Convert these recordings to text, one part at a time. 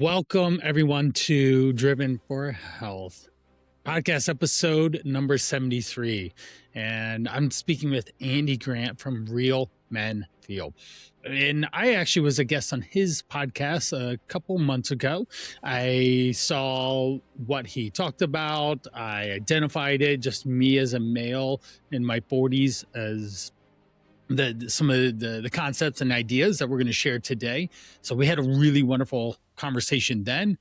Welcome, everyone, to Driven for Health podcast episode number 73. And I'm speaking with Andy Grant from Real Men Feel. And I actually was a guest on his podcast a couple months ago. I saw what he talked about. I identified it, just me as a male in my 40s, as some of the concepts and ideas that we're going to share today. So we had a really wonderful conversation then,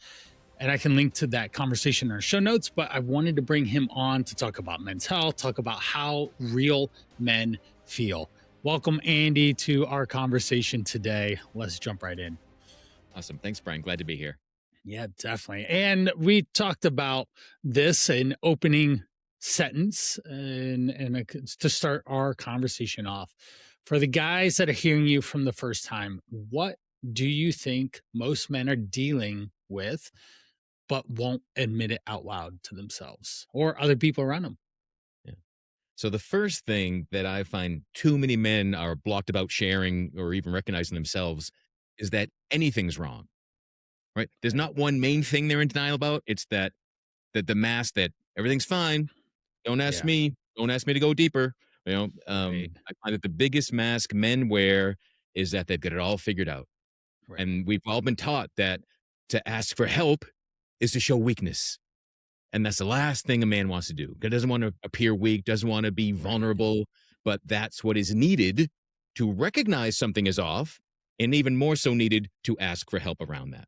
and I can link to that conversation in our show notes. But I wanted to bring him on to talk about men's health, talk about how real men feel. Welcome, Andy, to our conversation today. Let's jump right in. Awesome. Thanks, Brian. Glad to be here. Yeah, definitely. And we talked about this in opening sentence and to start our conversation off. For the guys that are hearing you from the first time, what do you think most men are dealing with but won't admit it out loud to themselves or other people around them? Yeah. So the first thing that I find too many men are blocked about sharing or even recognizing themselves is that anything's wrong. Right? There's not one main thing they're in denial about. It's that the mask that everything's fine. Don't ask me. Don't ask me to go deeper. Right. I find that the biggest mask men wear is that they've got it all figured out. Right. And we've all been taught that to ask for help is to show weakness. And that's the last thing a man wants to do. He doesn't want to appear weak, doesn't want to be vulnerable, but that's what is needed to recognize something is off, and even more so needed to ask for help around that.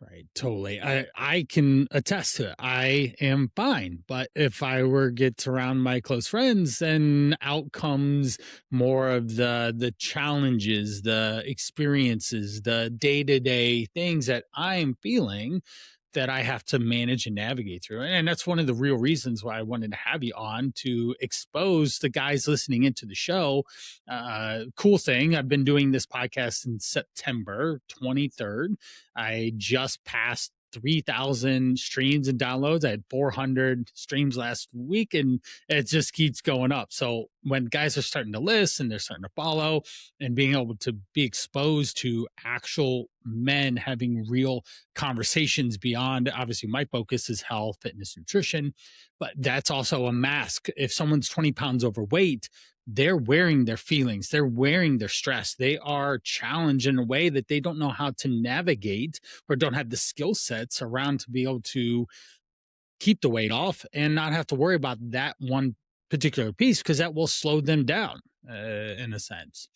Right. Totally. I can attest to it. I am fine. But if I were get around my close friends, then out comes more of the challenges, the experiences, the day-to-day things that I'm feeling that I have to manage and navigate through. And that's one of the real reasons why I wanted to have you on, to expose the guys listening into the show. Cool thing, I've been doing this podcast since September 23rd. I just passed 3,000 streams and downloads. I had 400 streams last week, and it just keeps going up. So when guys are starting to listen, they're starting to follow, and being able to be exposed to actual men having real conversations beyond, obviously my focus is health, fitness, nutrition, but that's also a mask. If someone's 20 pounds overweight, they're wearing their feelings, they're wearing their stress, they are challenged in a way that they don't know how to navigate or don't have the skill sets around to be able to keep the weight off and not have to worry about that one particular piece, because that will slow them down in a sense.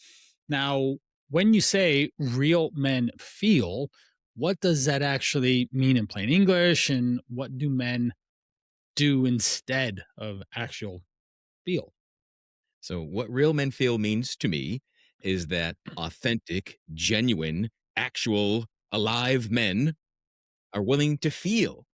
Now, when you say real men feel, what does that actually mean in plain English, and what do men do instead of actual feel? So, what real men feel means to me is that authentic, genuine, actual, alive men are willing to feel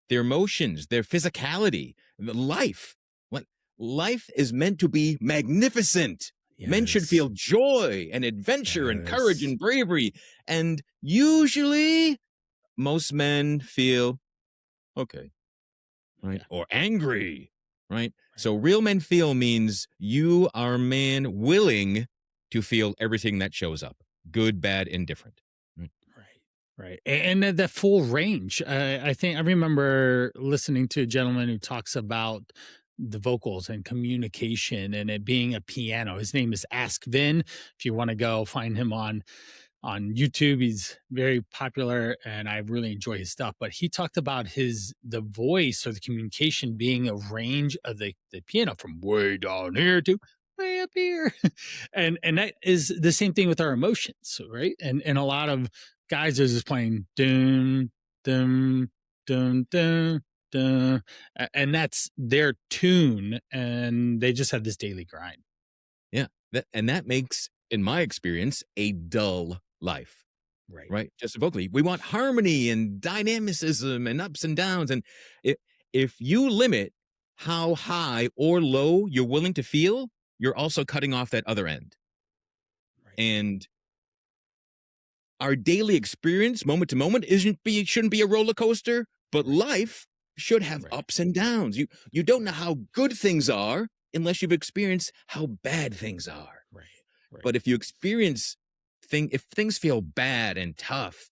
their emotions, their physicality, life. Like, life is meant to be magnificent. Yes. Men should feel joy and adventure and courage and bravery. And usually, most men feel okay, right? Or angry, right? So real men feel means you are a man willing to feel everything that shows up, good, bad, indifferent. Right. And the full range. I think I remember listening to a gentleman who talks about the vocals and communication and it being a piano. His name is Ask Vin. If you want to go find him on YouTube, he's very popular and I really enjoy his stuff. But he talked about the voice or the communication being a range of the piano from way down here to way up here. and that is the same thing with our emotions, right? And a lot of guys are just playing dun dun dun dun dun, and that's their tune, and they just have this daily grind. Yeah, that makes, in my experience, a dull life. Right. Just vocally, we want harmony and dynamicism and ups and downs, and if you limit how high or low you're willing to feel, you're also cutting off that other end. And our daily experience, moment to moment, shouldn't be a roller coaster, but life should have ups and downs. You don't know how good things are unless you've experienced how bad things are. But if you experience if things feel bad and tough,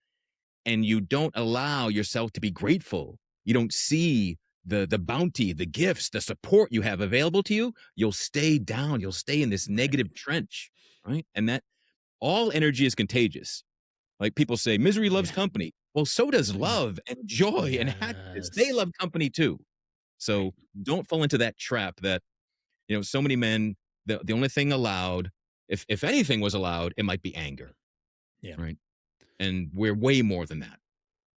and you don't allow yourself to be grateful, you don't see the bounty, the gifts, the support you have available to you, you'll stay down, you'll stay in this Right. negative trench, right? And that all energy is contagious. Like people say, misery loves Yeah. company. Well, so does Mm. love and joy and happiness. They Yes. love company too. Right. So don't fall into that trap that, so many men, the only thing allowed, if anything was allowed, it might be anger, Yeah. right? And we're way more than that.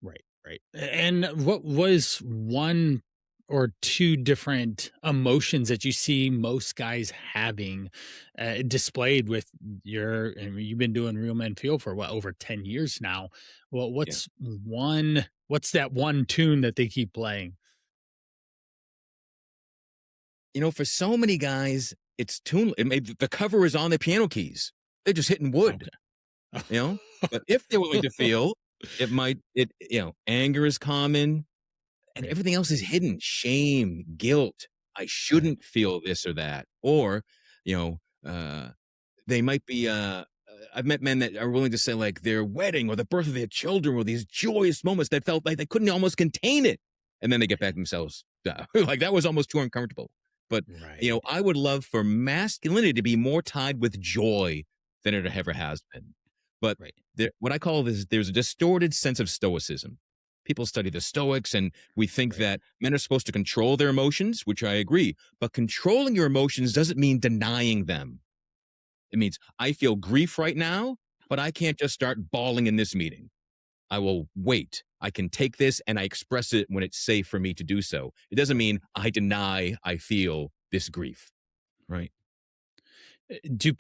Right. Right. And what was one or two different emotions that you see most guys having displayed with your? I mean, you've been doing Real Men Feel for what, over 10 years now. Well, Yeah. what's that one tune that they keep playing? For so many guys, it's tune. It may, the cover is on the piano keys. They're just hitting wood, Okay. you know. But if they're willing to feel, it might. Anger is common, and Right. everything else is hidden. Shame, guilt. I Right. shouldn't feel this or that, or you know, uh, they might be. I've met men that are willing to say like their wedding or the birth of their children or these joyous moments that felt like they couldn't almost contain it, and then they get back themselves like that was almost too uncomfortable. But Right. I would love for masculinity to be more tied with joy than it ever has been. But Right. what I call this, there's a distorted sense of stoicism. People study the Stoics, and we think Right. that men are supposed to control their emotions, which I agree. But controlling your emotions doesn't mean denying them. It means I feel grief right now, but I can't just start bawling in this meeting. I will wait. I can take this and I express it when it's safe for me to do so. It doesn't mean I deny I feel this grief, right? Do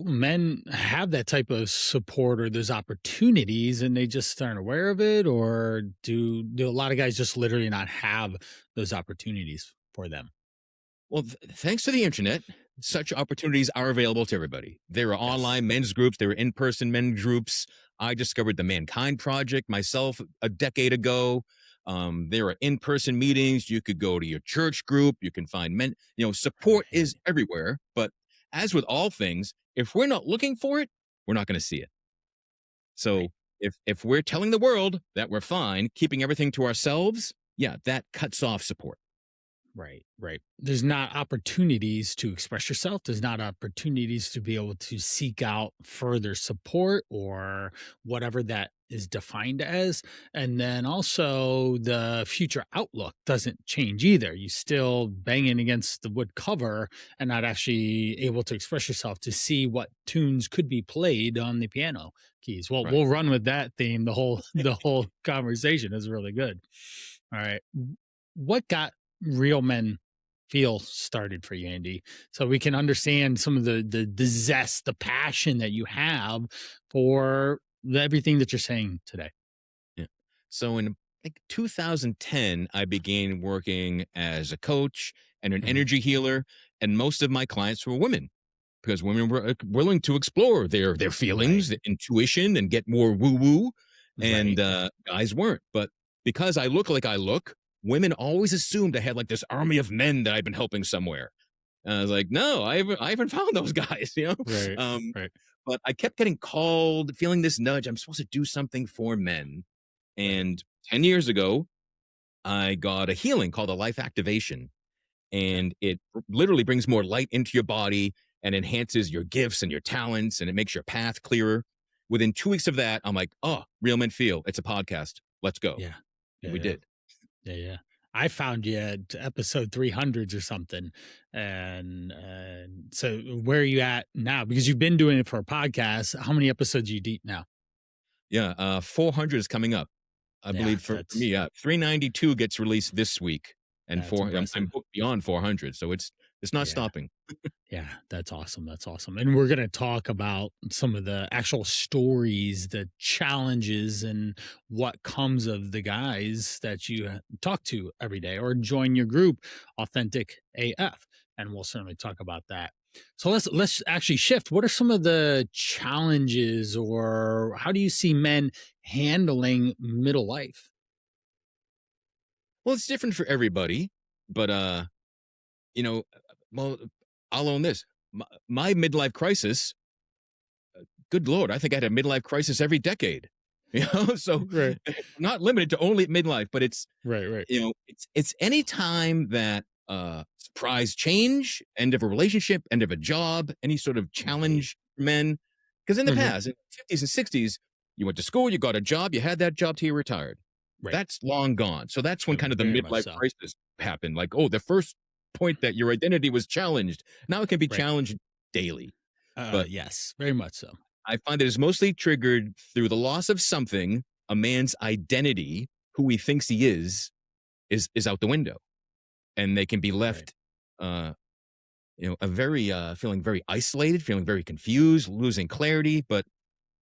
men have that type of support or those opportunities and they just aren't aware of it? Or do a lot of guys just literally not have those opportunities for them? Well, thanks to the internet, such opportunities are available to everybody. There are Yes. online men's groups, there are in person men's groups. I discovered the Mankind Project myself a decade ago. There are in person meetings. You could go to your church group. You can find men. Support Right. is everywhere. But as with all things, if we're not looking for it, we're not going to see it. Right. So if we're telling the world that we're fine, keeping everything to ourselves, yeah, that cuts off support. Right, right. There's not opportunities to express yourself. There's not opportunities to be able to seek out further support or whatever that is defined as. And then also the future outlook doesn't change either. You still banging against the wood cover and not actually able to express yourself to see what tunes could be played on the piano keys. Well, Right. we'll run with that theme. The whole conversation is really good. All right. What got Real Men Feel started for you, Andy, so we can understand some of the zest, the passion that you have for everything that you're saying today? Yeah. So in like 2010, I began working as a coach and an Mhm. energy healer, and most of my clients were women because women were willing to explore their Right, feelings, their intuition, and get more woo woo, and right, right. guys weren't. But because I look like I look, women always assumed I had like this army of men that I've been helping somewhere. And I was like, no, I haven't found those guys, Right, Um, right, but I kept getting called, feeling this nudge. I'm supposed to do something for men. right. And 10 years ago, I got a healing called a life activation. Okay. And it literally brings more light into your body and enhances your gifts and your talents, and it makes your path clearer. Within 2 weeks of that, I'm like, oh, Real Men Feel. It's a podcast. Let's go. Yeah. And Yeah, we yeah. did. Yeah, yeah. I found you at episode 300s or something, and so where are you at now? Because you've been doing it for a podcast. How many episodes are you deep now? Yeah. 400 is coming up. I Yeah, believe for me, 392 gets released this week, and that's I'm impressive. booked beyond 400. So it's not Yeah. stopping. Yeah, that's awesome. That's awesome. And we're going to talk about some of the actual stories, the challenges, and what comes of the guys that you talk to every day or join your group, Authentic AF. And we'll certainly talk about that. So let's actually shift. What are some of the challenges, or how do you see men handling middle life? Well, it's different for everybody, but you know, well, I'll own this. My midlife crisis, good Lord, I think I had a midlife crisis every decade. So Right. not limited to only midlife, but it's, Right, right. it's any time that surprise change, end of a relationship, end of a job, any sort of Right. challenge for men. Because in the Mhm. past, in the 50s and 60s, you went to school, you got a job, you had that job till you retired. Right. That's long gone. So that's when kind of the Very much midlife so. crisis happened. Like, oh, the first point that your identity was challenged. Now it can be Right. challenged daily. But Yes, very much so. I find that it's mostly triggered through the loss of something. A man's identity, who he thinks he is out the window, and they can be Right. left, uh, a very feeling very isolated, feeling very confused, losing clarity. But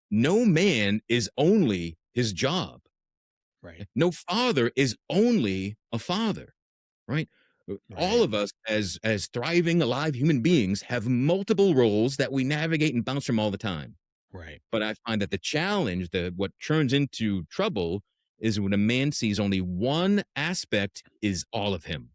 no man is only his job. Right. No father is only a father, right? All Right. of us as thriving, alive human beings have multiple roles that we navigate and bounce from all the time. Right. But I find that the challenge, what turns into trouble, is when a man sees only one aspect is all of him.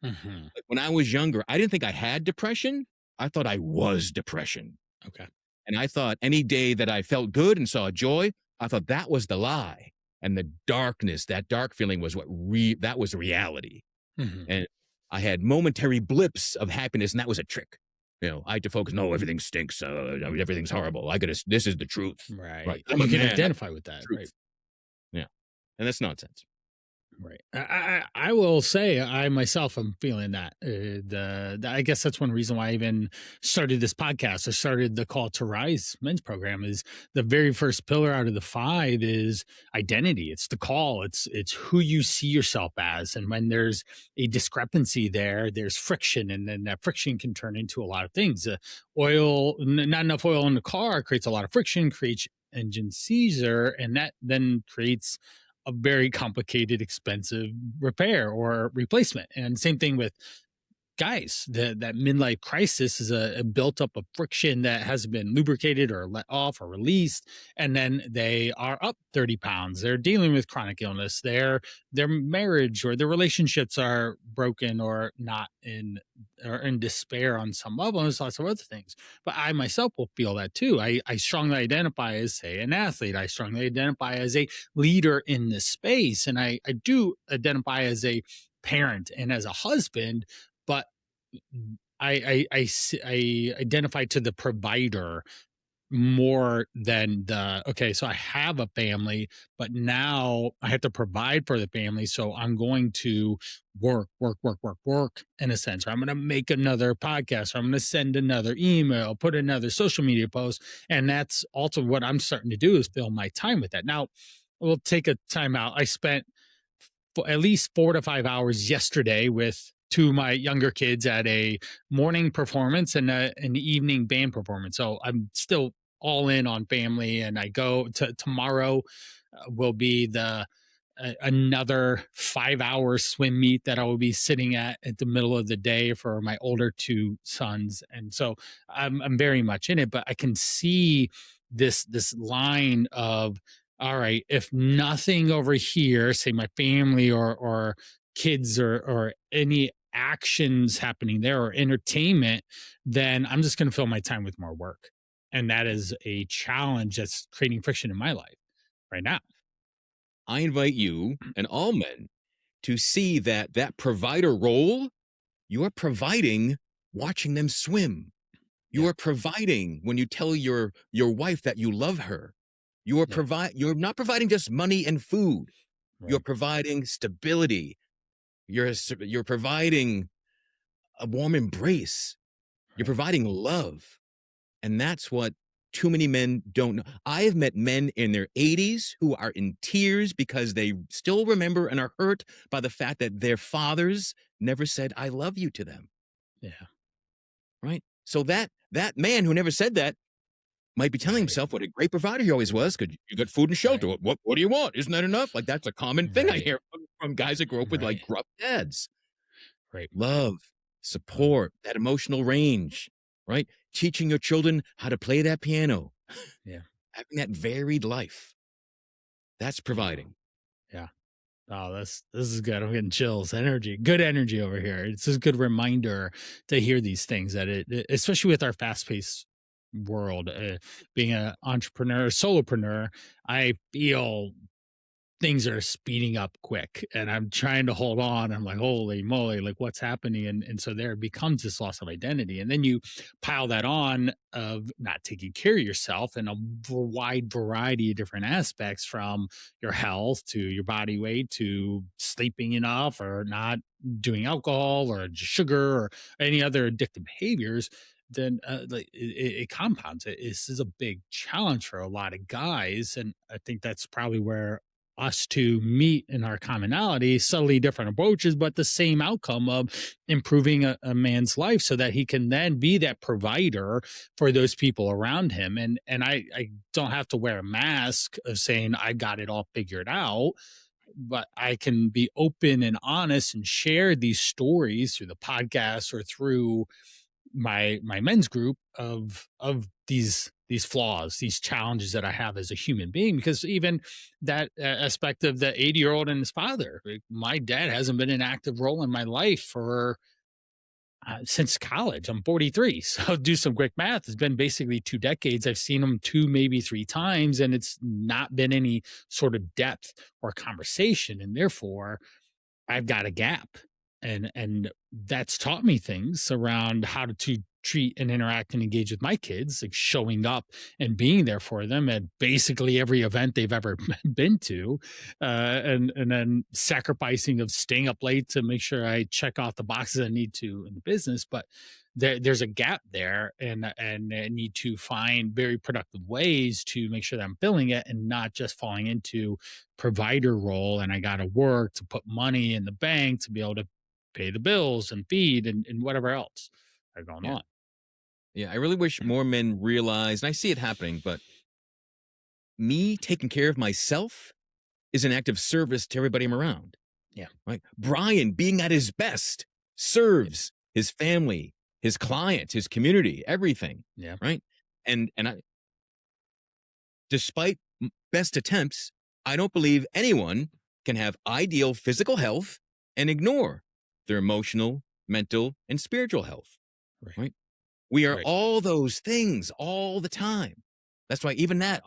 Mhm. Like when I was younger, I didn't think I had depression. I thought I was depression. Okay. And I thought any day that I felt good and saw joy, I thought that was the lie. And the darkness, that dark feeling was that was reality. Mhm. And I had momentary blips of happiness, and that was a trick. I had to focus. No, everything stinks. Everything's horrible. This is the truth. Right. Right. I'm a You can man. I identify with that, right? truth. Yeah. And that's nonsense. Right. I will say I myself am feeling that. I guess that's one reason why I even started this podcast. I started the Call to Rise men's program. Is the very first pillar out of the five is identity. It's the call. It's who you see yourself as, and when there's a discrepancy there, there's friction, and then that friction can turn into a lot of things. Not enough oil in the car creates a lot of friction, creates engine seizure, and that then creates a very complicated, expensive repair or replacement. And same thing with guys. That midlife crisis is a built up of friction that hasn't been lubricated or let off or released, and then they are up 30 pounds. They're dealing with chronic illness. Their marriage or their relationships are broken or not in despair on some level. And there's lots of other things. But I myself will feel that too. I strongly identify as, say, an athlete. I strongly identify as a leader in this space. And I do identify as a parent and as a husband, but I identify to the provider more than the, okay, so I have a family, but now I have to provide for the family. So I'm going to work in a sense, or I'm going to make another podcast, or I'm going to send another email, put another social media post. And that's also what I'm starting to do is fill my time with that. Now, we'll take a time out. I spent at least 4 to 5 hours yesterday with two of my younger kids at a morning performance and an evening band performance. So I'm still all in on family, and I go to tomorrow. Will be the another 5 hour swim meet that I will be sitting at the middle of the day for my older two sons, and so I'm very much in it. But I can see this line of, all right, if nothing over here, say my family or kids or any actions happening there or entertainment, then I'm just going to fill my time with more work. And that is a challenge that's creating friction in my life right now. I invite you and all men to see that provider role, you are providing watching them swim. You Yeah. are providing when you tell your wife that you love her. Yep. You're not providing just money and food. You're Right. providing stability. You're providing a warm embrace. You're Right. providing love. And that's what too many men don't know. I have met men in their 80s who are in tears because they still remember and are hurt by the fact that their fathers never said, I love you to them. Yeah. Right. So that man who never said that might be telling Right. himself what a great provider he always was because you got food and shelter. Right. What do you want? Isn't that enough? Like that's a common thing I Right. hear from guys that grew up with like Right. gruff dads. Right. Love, Love. support, that emotional range, right? Teaching your children how to play that piano, Yeah. having that varied life. That's Yeah. providing. Yeah. Oh, this is good. I'm getting chills. Energy, good energy over here. It's just a good reminder to hear these things that especially with our fast paced world. Being an entrepreneur, solopreneur, I feel things are speeding up quick and I'm trying to hold on. I'm like, holy moly, like what's happening? And so there becomes this loss of identity. And then you pile that on of not taking care of yourself in a wide variety of different aspects, from your health to your body weight to sleeping enough or not doing alcohol or sugar or any other addictive behaviors. Then like it compounds. This is a big challenge for a lot of guys, and I think that's probably where us to meet in our commonality, subtly different approaches, but the same outcome of improving a man's life so that he can then be that provider for those people around him. And I don't have to wear a mask of saying I got it all figured out, but I can be open and honest and share these stories through the podcast or through my men's group of these flaws, these challenges that I have as a human being. Because even that aspect of the 80-year-old and his father, like, my dad hasn't been an active role in my life for since college. I'm 43, so do some quick math. It's been basically 2 decades. I've seen him two, maybe three times, and it's not been any sort of depth or conversation, and therefore I've got a gap. And that's taught me things around how to treat and interact and engage with my kids, like showing up and being there for them at basically every event they've ever been to, and then sacrificing of staying up late to make sure I check off the boxes I need to in the business. But there's a gap there, and I need to find very productive ways to make sure that I'm filling it and not just falling into provider role. And I got to work to put money in the bank to be able to pay the bills and feed and whatever else are going Yeah. on. Yeah. I really wish more men realize, and I see it happening, but me taking care of myself is an act of service to everybody I'm around. Yeah. Right. Brian being at his best serves his family, his clients, his community, everything. Yeah. Right. And I, despite best attempts, I don't believe anyone can have ideal physical health and ignore their emotional, mental, and spiritual health. Right. Right. We are Right. all those things all the time. That's why even that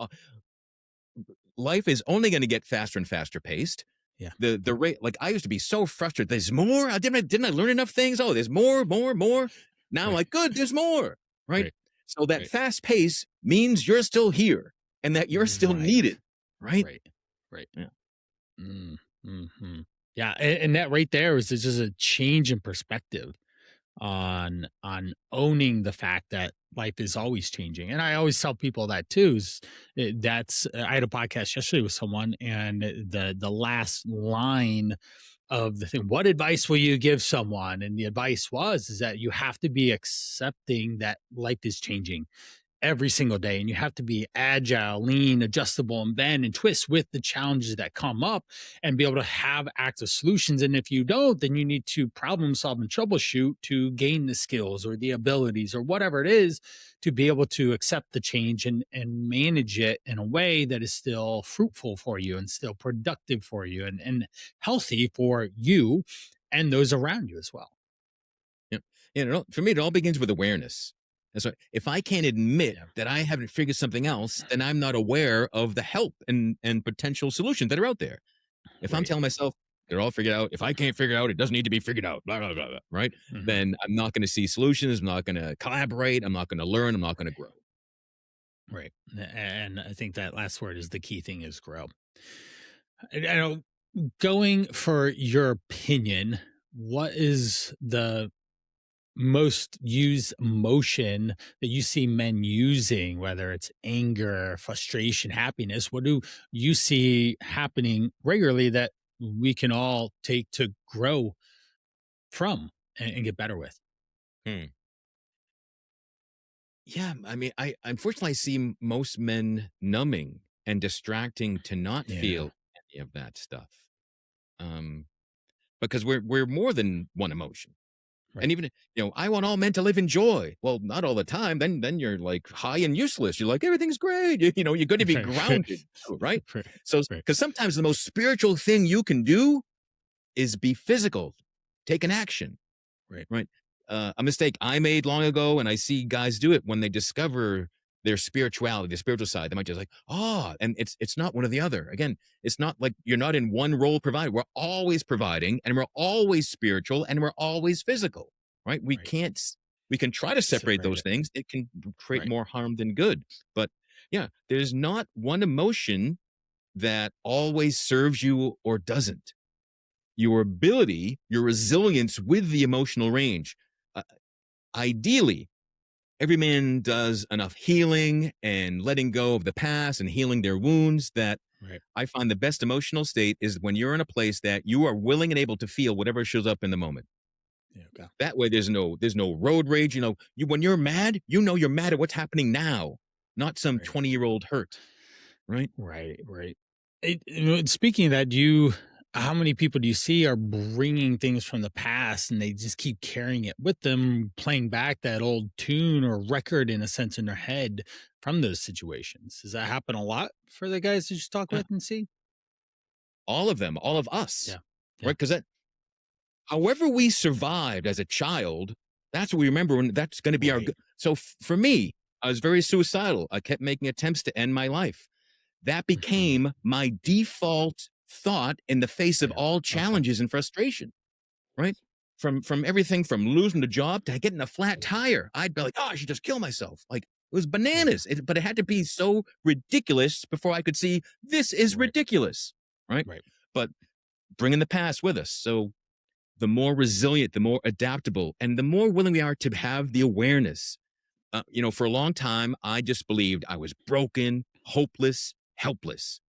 life is only going to get faster and faster paced. Yeah. The rate, like I used to be so frustrated. There's more. Didn't I learn enough things? Oh, there's more. Now I'm Right. like, good, there's more. Right. Right. So that Right. fast pace means you're still here and that you're still Right. needed. Right. Right. Right. Yeah. Mm, mhm. Yeah, and that right there is just a change in perspective on owning the fact that life is always changing. And I always tell people that too. That's I had a podcast yesterday with someone, and the last line of the thing, what advice will you give someone? And the advice was is that you have to be accepting that life is changing every single day, and you have to be agile, lean, adjustable, and bend and twist with the challenges that come up and be able to have active solutions. And if you don't, then you need to problem solve and troubleshoot to gain the skills or the abilities or whatever it is to be able to accept the change and manage it in a way that is still fruitful for you and still productive for you and healthy for you and those around you as well. Yeah. For me, it all begins with awareness. And so if I can't admit Yeah. that I haven't figured something else, then I'm not aware of the help and potential solutions that are out there. If I'm Right. telling myself they're all figured out, if I can't figure it out, it doesn't need to be figured out, blah, blah, blah, blah, right? Mhm. Then I'm not going to see solutions. I'm not going to collaborate. I'm not going to learn. I'm not going to grow. Right. And I think that last word is the key thing, is grow. I know, going for your opinion, what is the most used emotion that you see men using, whether it's anger, frustration, happiness? What do you see happening regularly that we can all take to grow from and get better with? Hmm. Yeah. I mean, I unfortunately see most men numbing and distracting to not Yeah. feel any of that stuff. Um, because we're more than one emotion. And Right. even, I want all men to live in joy. Well, not all the time. Then you're like high and useless. You're like, everything's great. You're going to be Right. grounded, too, right? Right. So, Right. because sometimes the most spiritual thing you can do is be physical, take an action, Right. right? A mistake I made long ago, and I see guys do it when they discover their spirituality, their spiritual side. They might just like, oh, and it's not one or the other. Again, it's not like you're not in one role provided. We're always providing, and we're always spiritual, and we're always physical, right? We Right. can't we can try to separate Separate those it. things. It can create Right. more harm than good. But yeah, there's not one emotion that always serves you or doesn't. Your ability, your resilience with the emotional range. Uh, Ideally, every man does enough healing and letting go of the past and healing their wounds that Right. I find the best emotional state is when you're in a place that you are willing and able to feel whatever shows up in the moment. Yeah. Okay. That way there's no road rage. When you're mad, you're mad at what's happening now, not some Right. 20-year-old hurt, right? Right. Right. Speaking of that, how many people do you see are bringing things from the past and they just keep carrying it with them, playing back that old tune or record in a sense in their head from those situations? Does that happen a lot for the guys that you talk Uh, with and see? all of them, all of us, Yeah. Yeah. right? Because that however we survived as a child, that's what we remember, and that's going to be our. Right. So for me, I was very suicidal. I kept making attempts to end my life. That Mhm. became my default thought in the face of Yeah. all Okay. challenges and frustration, right? From everything from losing the job to getting a flat Right. tire, I'd be like, oh, I should just kill myself. Like it was Yeah. bananas, but it had to be so ridiculous before I could see this is Right. ridiculous, right? Right. But bringing the past with us. So the more resilient, the more adaptable, and the more willing we are to have the awareness. For a long time, I just believed I was broken, hopeless, helpless.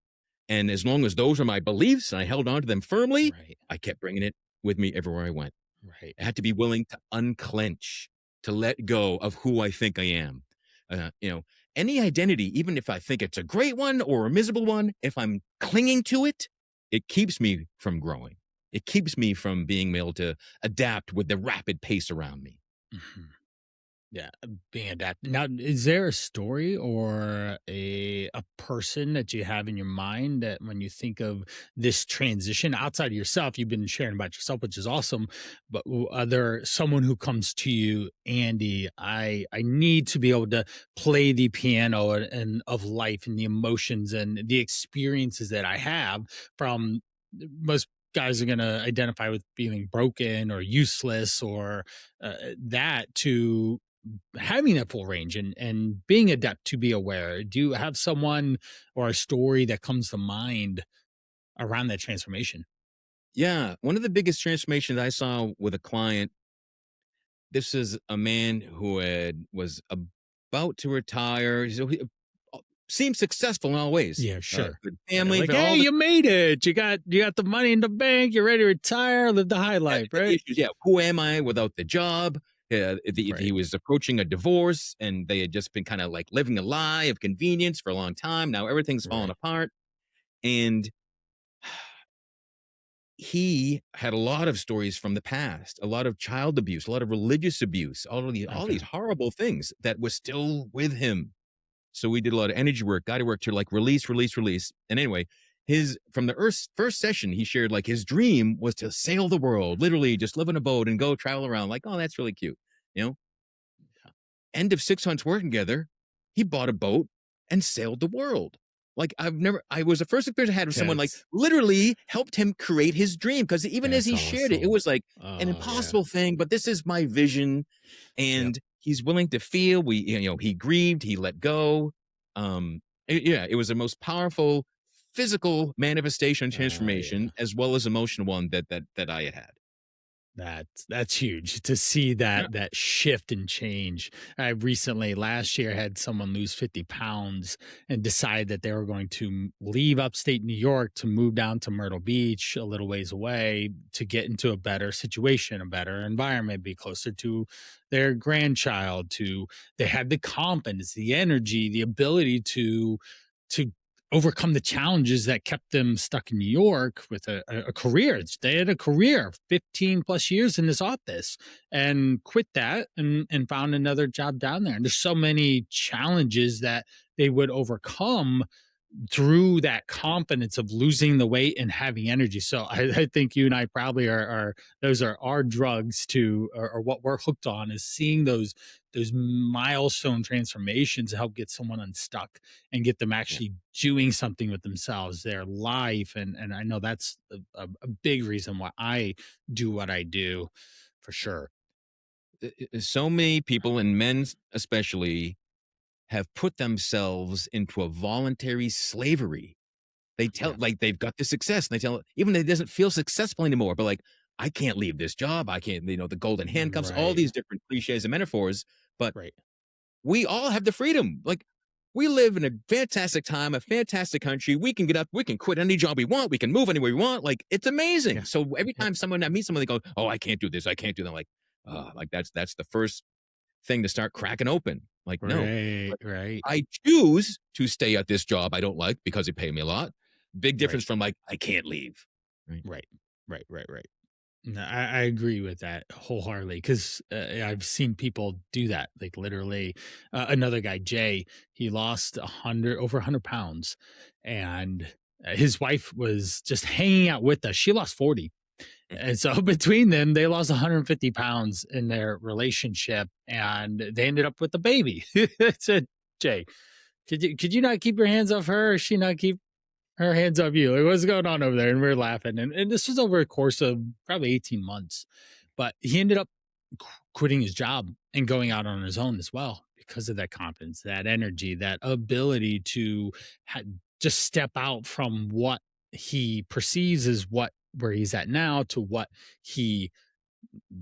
And as long as those were my beliefs and I held on to them firmly, Right. I kept bringing it with me everywhere I went. Right. I had to be willing to unclench, to let go of who I think I am. Uh, you know, any identity, even if I think it's a great one or a miserable one, if I'm clinging to it, it keeps me from growing. It keeps me from being able to adapt with the rapid pace around me. Mhm. Yeah, being adapted. Now, is there a story or a person that you have in your mind that when you think of this transition outside of yourself, you've been sharing about yourself, which is awesome. But are there someone who comes to you, Andy? I need to be able to play the piano and of life and the emotions and the experiences that I have from most guys are going to identify with feeling broken or useless or that to having that full range and being adept to be aware. Do you have someone or a story that comes to mind around that transformation? Yeah. One of the biggest transformations I saw with a client, this is a man who was about to retire. So he seemed successful in all ways. Yeah, sure. Good Right. family, Like, for hey, all the you made it. You got the money in the bank. You're ready to retire. Live the high yeah, life, the right? issues. Yeah, who am I without the job? Right. He was approaching a divorce, and they had just been kind of like living a lie of convenience for a long time. Now everything's falling Right. apart, and he had a lot of stories from the past, a lot of child abuse, a lot of religious abuse, all these Okay. horrible things that was still with him. So we did a lot of energy work, guided work to like release, release, release. And anyway, his from the first session, he shared like his dream was to sail the world, literally just live in a boat and go travel around. Like, oh, that's really cute. You know, End of 6 months working together, he bought a boat and sailed the world. Like I was the first experience I had with someone like That's literally helped him create his dream. Cause even as that's he shared it, it awesome. was like an Oh yeah. impossible thing, but this is my vision. Yep. And he's willing to feel. He grieved, he let go. Yeah, it was the most powerful physical manifestation and Yeah. transformation as well as emotional one that I had had. That's huge to see Yeah. that shift and change. I recently last year had someone lose 50 pounds and decide that they were going to leave upstate New York to move down to Myrtle Beach a little ways away to get into a better situation, a better environment, be closer to their grandchild, to they had the confidence, the energy, the ability to overcome the challenges that kept them stuck in New York with a career. They had a career, 15 plus years in this office, and quit that and found another job down there. And there's so many challenges that they would overcome through that confidence of losing the weight and having energy. So I think you and I probably are those are our drugs to, or what we're hooked on, is seeing those milestone transformations to help get someone unstuck and get them Yeah, actually doing something with themselves, their life. And I know that's a big reason why I do what I do, for sure. so many people, and men especially, have put themselves into a voluntary slavery. They tell, Yeah. like, they've got the success, and they tell even they doesn't feel successful anymore, but like, I can't leave this job. I can't, the golden handcuffs, all Right. these different cliches and metaphors. But Right. we all have the freedom. Like, we live in a fantastic time, a fantastic country. We can get up, we can quit any job we want, we can move anywhere we want. Like, it's amazing. Yeah. So every Yeah. time someone I meet someone, they go, "Oh, I can't do this, I can't do that." I'm like that's the first thing to start cracking open. Like, no, Right. Right. I choose to stay at this job I don't like because they pay me a lot. Big Right. difference from like, I can't leave. Right. Right. Right. Right. Right. No, I agree with that wholeheartedly, because I've seen people do that. Like literally, another guy, Jay, he lost 100 pounds, and his wife was just hanging out with us. She lost 40, Mm. and so between them, they lost 150 pounds in their relationship, and they ended up with a baby. I said, Jay, could you not keep your hands off her, or she not keep her hands off you? Like, what's going on over there? And we are laughing. And this was over a course of probably 18 months. But he ended up quitting his job and going out on his own as well, because of that confidence, that energy, that ability to ha- just step out from what he perceives as what where he's at now to what he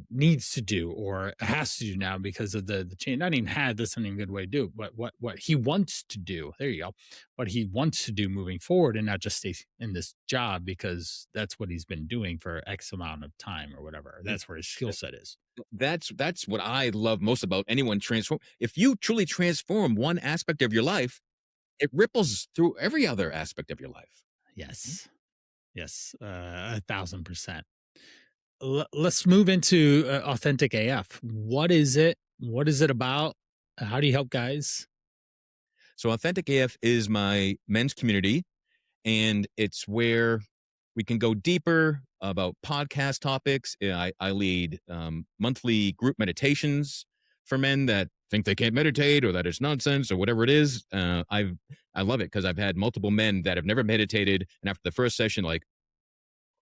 needs to do or has to do now because of the change. Not even had, that's not even a good way to do it, but what he wants to do. There you go. What he wants to do moving forward, and not just stay in this job because that's what he's been doing for X amount of time or whatever. Mm. That's where his skill set is. That's what I love most about anyone transform. If you truly transform one aspect of your life, it ripples through every other aspect of your life. Mm. Yes. Yes. 1,000%. Let's move into authentic AF. What is it? What is it about? How do you help guys? So Authentic AF is my men's community, and it's where we can go deeper about podcast topics. I lead monthly group meditations for men that think they can't meditate or that it's nonsense or whatever it is. I love it because I've had multiple men that have never meditated, and after the first session, like,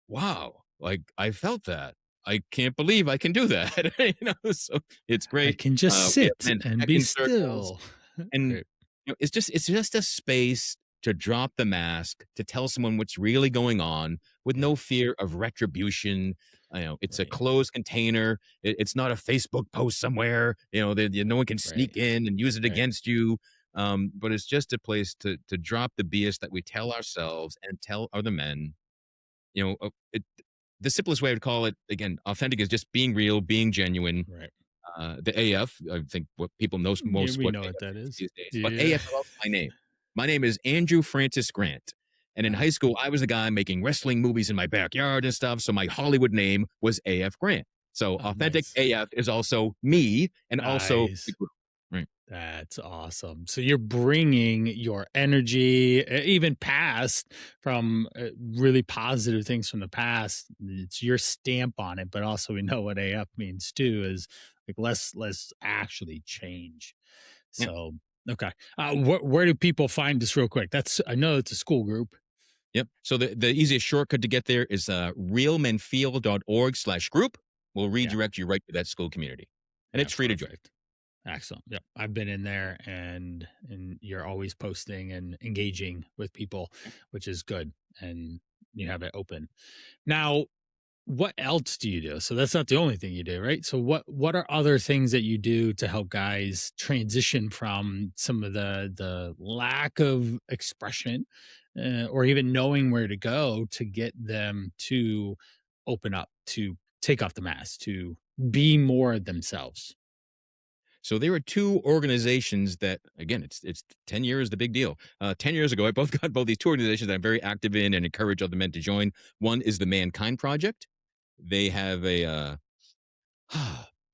wow, like I felt that. I can't believe I can do that. So it's I great. can just We have sit men and be check-in circles, still. and Right, it's just a space to drop the mask, to tell someone what's really going on with yeah, no fear of retribution. It's a right, closed container. It's not a Facebook post somewhere, that no one can right, sneak in and use it right, against you. But it's just a place to drop the BS that we tell ourselves and tell other men. The simplest way I would call it, again, authentic, is just being real, being genuine. right. The AF, I think what people know Yeah, most we what know what AF that is is. these days, but Yeah. AF is also my name. My name is Andrew Francis Grant. And in Uh, high school, I was the guy making wrestling movies in my backyard and stuff. So my Hollywood name was AF Grant. So Authentic Nice. AF is also me and also the Nice. group. Right. That's awesome. So you're bringing your energy, even past, from really positive things from the past. It's your stamp on it, but also we know what AF means too, is like let's actually change. Yeah. So okay, where do people find this real quick? That's, I know it's a school group. Yep. So the easiest shortcut to get there is realmenfeel.org/group. Will Yeah, redirect you right to that school community. And yeah, it's free to join. perfect. Excellent. Yep. I've been in there, and you're always posting and engaging with people, which is good. And you have it open. Now, what else do you do? So that's not the only thing you do, right? So what are other things that you do to help guys transition from some of the lack of expression, or even knowing where to go to get them to open up, to take off the mask, to be more themselves? So there are two organizations that, again, it's 10 years, the big deal. 10 years ago, I both got both these two organizations that I'm very active in and encourage other men to join. One is the Mankind Project. They have a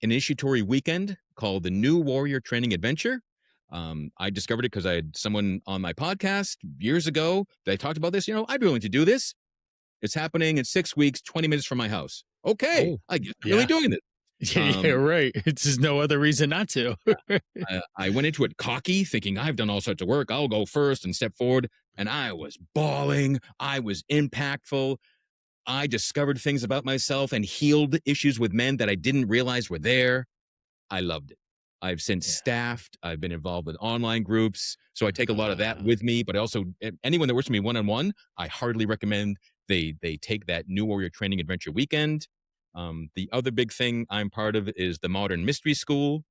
initiatory weekend called the New Warrior Training Adventure. I discovered it because I had someone on my podcast years ago. They talked about this. I'd be willing to do this. It's happening in 6 weeks, 20 minutes from my house. Okay, Oh, I guess I'm really yeah. doing this. Yeah, Um, right. It's just no other reason not to. I went into it cocky, thinking I've done all sorts of work. I'll go first and step forward. And I was bawling. I was impactful. I discovered things about myself and healed issues with men that I didn't realize were there. I loved it. I've since Yeah. staffed. I've been involved with online groups. So I take a lot of that Uh, with me, but also anyone that works with me one-on-one, I heartily recommend they take that New Warrior Training Adventure Weekend. The other big thing I'm part of is the Modern Mystery School.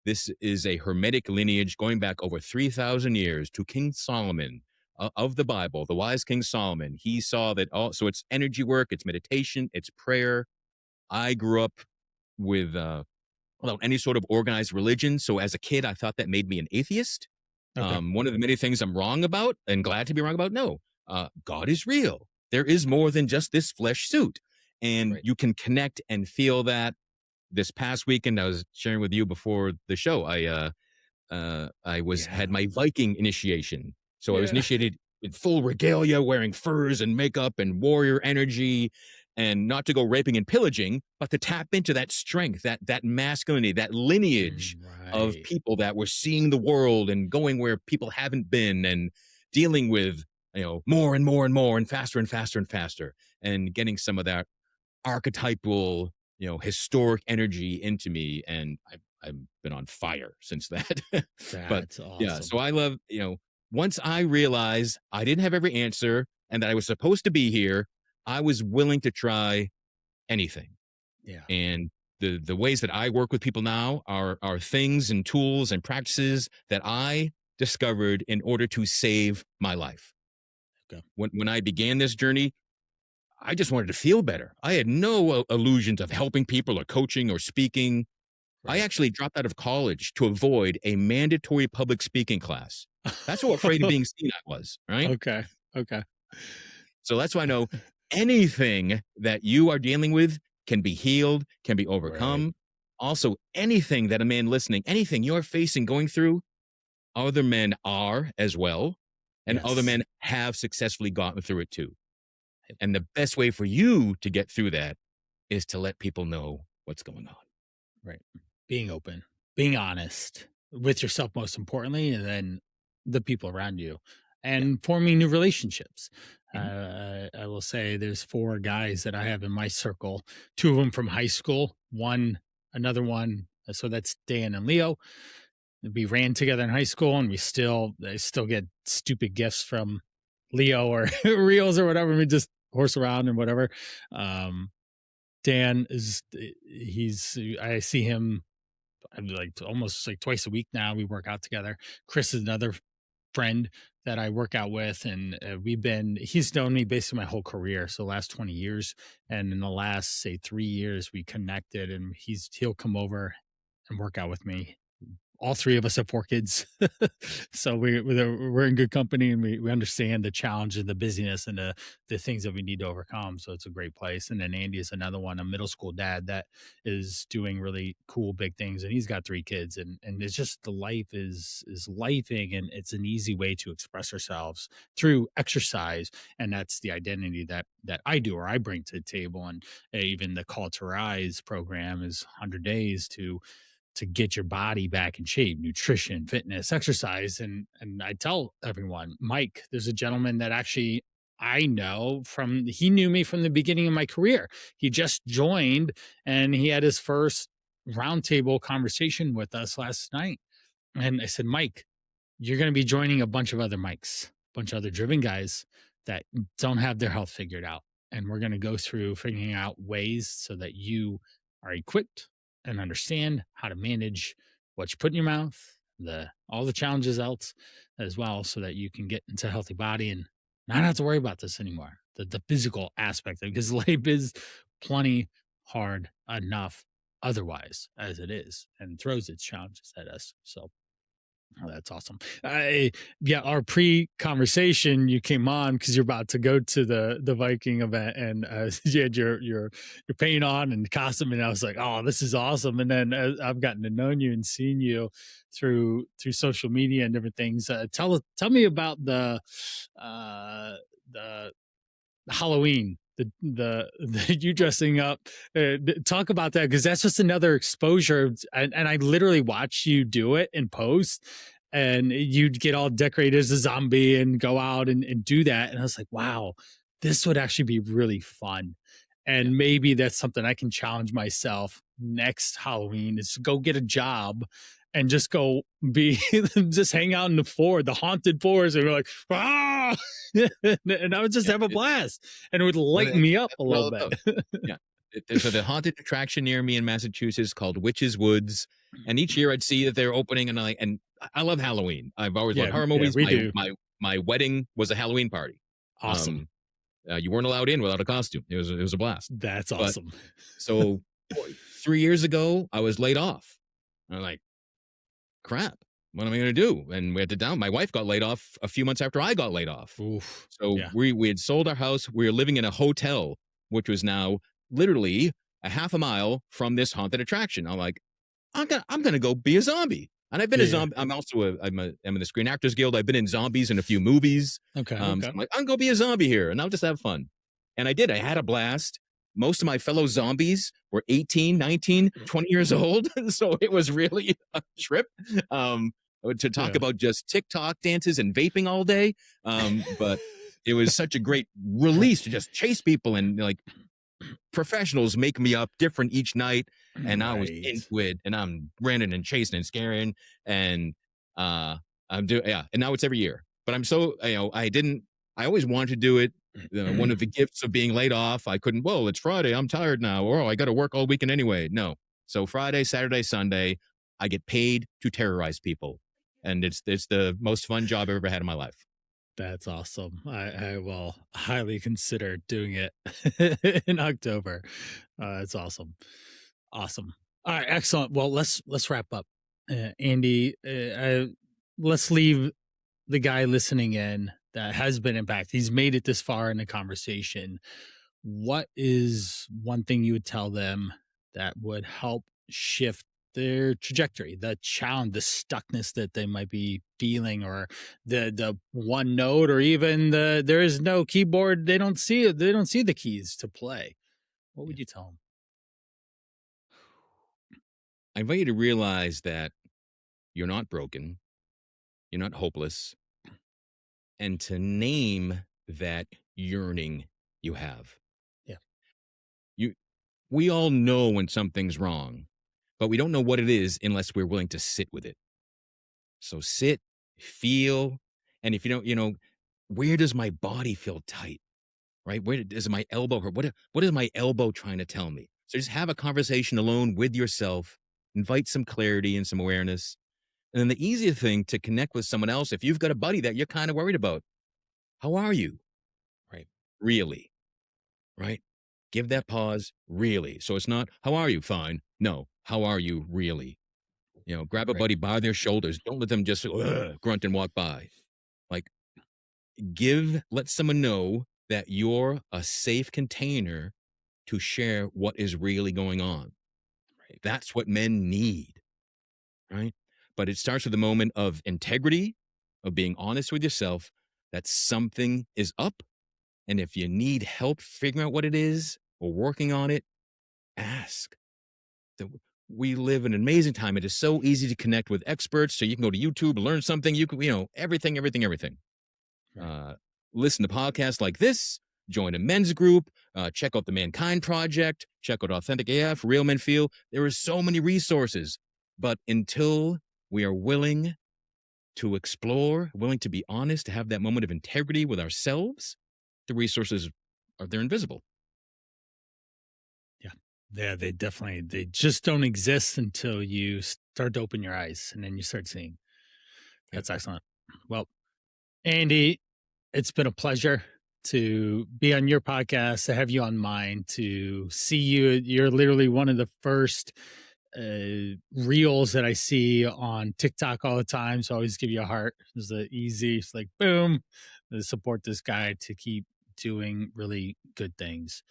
This is a Hermetic lineage going back over 3,000 years to King Solomon of the Bible, the wise King Solomon. He saw that all, so it's energy work, it's meditation, it's prayer. I grew up with without any sort of organized religion. So as a kid, I thought that made me an atheist. okay. One of the many things I'm wrong about and glad to be wrong about. No, God is real. There is more than just this flesh suit. And Right. you can connect and feel that. This past weekend, I was sharing with you before the show. I was Yeah. had my Viking initiation. So I was Yeah. initiated in full regalia, wearing furs and makeup and warrior energy, and not to go raping and pillaging, but to tap into that strength, that masculinity, that lineage of Right. people that were seeing the world and going where people haven't been and dealing with, more and more and more and faster and faster and faster, and getting some of that archetypal, historic energy into me. And I've been on fire since that. But That's yeah, awesome. so I love, once I realized I didn't have every answer and that I was supposed to be here, I was willing to try anything. Yeah. And the ways that I work with people now are things and tools and practices that I discovered in order to save my life. Okay. When I began this journey, I just wanted to feel better. I had no illusions of helping people or coaching or speaking. I Right. actually dropped out of college to avoid a mandatory public speaking class. That's how afraid of being seen I was, right? Okay. Okay. So that's why I know anything that you are dealing with can be healed, can be Right. overcome. Also, anything that a man listening, anything you're facing, going through, other men are as well. And other Yes. men have successfully gotten through it too. And the best way for you to get through that is to let people know what's going on. Right. Being open, being honest with yourself, most importantly, and then the people around you, Yeah. and forming new relationships. Mhm. I will say there's four guys that I have in my circle, two of them from high school, another one. So that's Dan and Leo. We ran together in high school, and I still get stupid gifts from Leo or reels or whatever. We just horse around and whatever. Um, Dan is I see him like almost like twice a week now. We work out together. Chris is another friend that I work out with, and he's known me basically my whole career, so the last 20 years. And in the last say 3 years, we connected, and he'll come over and work out with me. All three of us have four kids, so we're in good company, and we understand the challenge and the busyness and the things that we need to overcome. So it's a great place. And then Andy is another one, a middle school dad that is doing really cool big things, and he's got three kids, and it's just the life is lifing, and it's an easy way to express ourselves through exercise, and that's the identity that I do or I bring to the table. And even the Call to Rise program is 100 days to get your body back in shape, nutrition, fitness, exercise. And I tell everyone, Mike, there's a gentleman that actually I know he knew me from the beginning of my career. He just joined, and he had his first roundtable conversation with us last night. And I said, Mike, you're going to be joining a bunch of other Mikes, a bunch of other driven guys that don't have their health figured out. And we're going to go through figuring out ways so that you are equipped and understand how to manage what you put in your mouth, all the challenges else as well, so that you can get into a healthy body and not have to worry about this anymore. The physical aspect of it, because life is plenty hard enough otherwise as it is and throws its challenges at us. So Oh, that's awesome. Yeah, our pre-conversation, you came on because you're about to go to the Viking event, and you had your paint on and costume, and I was like, oh, this is awesome. And then I've gotten to know you and seen you through social media and different things. Tell me about the Halloween, the you dressing up. Talk about that because that's just another exposure. And I literally watch you do it in post, and you'd get all decorated as a zombie and go out and do that. And I was like, wow, this would actually be really fun. Yeah. And maybe that's something I can challenge myself next Halloween is to go get a job and just go be just hang out in the haunted forest, and we're like, ah, and I would just Yeah. have a blast, and it would Well, lighten me up that's a what little all bit. about. Yeah. So the haunted attraction near me in Massachusetts called Witches Woods, and each year I'd see that they're opening, and I love Halloween. I've always loved Yeah, horror yeah, movies. we do. My wedding was a Halloween party. Awesome. Um, you weren't allowed in without a costume. It was a blast. That's But awesome. so 3 years ago, I was laid off. I'm like, crap. What am I going to do? And we had to down. My wife got laid off a few months after I got laid off. Oof. So Yeah. we had sold our house. We were living in a hotel, which was now literally a half a mile from this haunted attraction. I'm like, I'm gonna go be a zombie. And I've been a Yeah, yeah. zombie. I'm in the Screen Actors Guild. I've been in zombies in a few movies. Okay, So okay. I'm like, I'm gonna be a zombie here, and I'll just have fun. And I did. I had a blast. Most of my fellow zombies were 18, 19, 20 years old. So it was really a trip. To talk Yeah. about just TikTok dances and vaping all day. But it was such a great release to just chase people, and like professionals make me up different each night, and I was Right. into it, and I'm running and chasing and scaring, and I'm doing, yeah, and now it's every year. But I'm so, I always wanted to do it. One of the gifts of being laid off, I couldn't. Well, it's Friday. I'm tired now. Or I got to work all weekend anyway. No, so Friday, Saturday, Sunday, I get paid to terrorize people, and it's the most fun job I've ever had in my life. That's awesome. I will highly consider doing it in October. It's awesome. Awesome. All right, excellent. Well, let's wrap up. Andy, let's leave the guy listening in that has been impacted. He's made it this far in the conversation. What is one thing you would tell them that would help shift their trajectory, the challenge, the stuckness that they might be feeling, or the one note, or even there is no keyboard, they don't see it, they don't see the keys to play. What Yeah. would you tell them? I invite you to realize that you're not broken, you're not hopeless, and to name that yearning you have. Yeah. You We all know when something's wrong, but we don't know what it is unless we're willing to sit with it. So sit, feel, and if you don't, where does my body feel tight? Right? Where does my elbow hurt? What is my elbow trying to tell me? So just have a conversation alone with yourself, invite some clarity and some awareness. And then the easiest thing to connect with someone else, if you've got a buddy that you're kind of worried about, how are you? Right? Really? Right? Give Yeah. that pause, really. So it's not, how are you? Fine. No, how are you really? Grab a Right. buddy by their shoulders. Don't let them just grunt and walk by. Like, let someone know that you're a safe container to share what is really going on. Right. That's what men need, right? But it starts with a moment of integrity, of being honest with yourself that something is up. And if you need help figuring out what it is or working on it, ask. The- We live in an amazing time. It is so easy to connect with experts. So you can go to YouTube, learn something. You can, everything, everything, everything. Right. Uh, Listen to podcasts like this, join a men's group, check out the Mankind Project, check out Authentic AF, Real Men Feel. There are so many resources. But until we are willing to explore, willing to be honest, to have that moment of integrity with ourselves, the resources they're invisible. Yeah. Yeah, they just don't exist until you start to open your eyes, and then you start seeing. Yep. That's excellent. Well, Andy, it's been a pleasure to be on your podcast, to have you on mine, to see you. You're literally one of the first reels that I see on TikTok all the time. So I always give you a heart. It's easy. It's like boom, support this guy to keep doing really good things.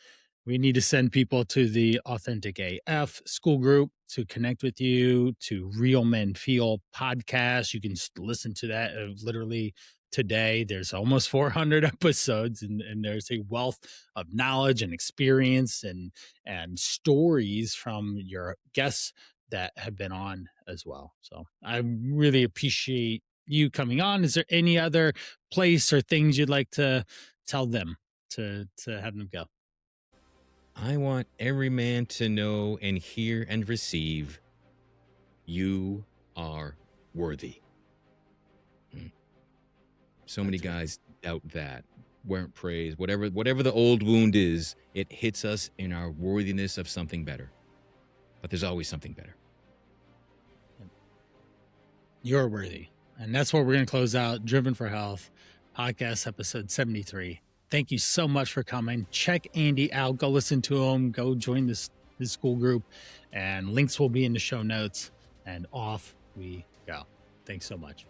We need to send people to the Authentic AF school group to connect with you, to Real Men Feel podcast. You can listen to that literally today. There's almost 400 episodes, and there's a wealth of knowledge and experience and stories from your guests that have been on as well. So I really appreciate you coming on. Is there any other place or things you'd like to tell them to have them go? I want every man to know and hear and receive you are worthy. So many guys doubt that, weren't praised, whatever the old wound is, it hits us in our worthiness of something better. But there's always something better. You're worthy. And that's what we're going to close out Driven for Health podcast episode 73. Thank you so much for coming. Check Andy out. Go listen to him. Go join his school group. And links will be in the show notes. And off we go. Thanks so much.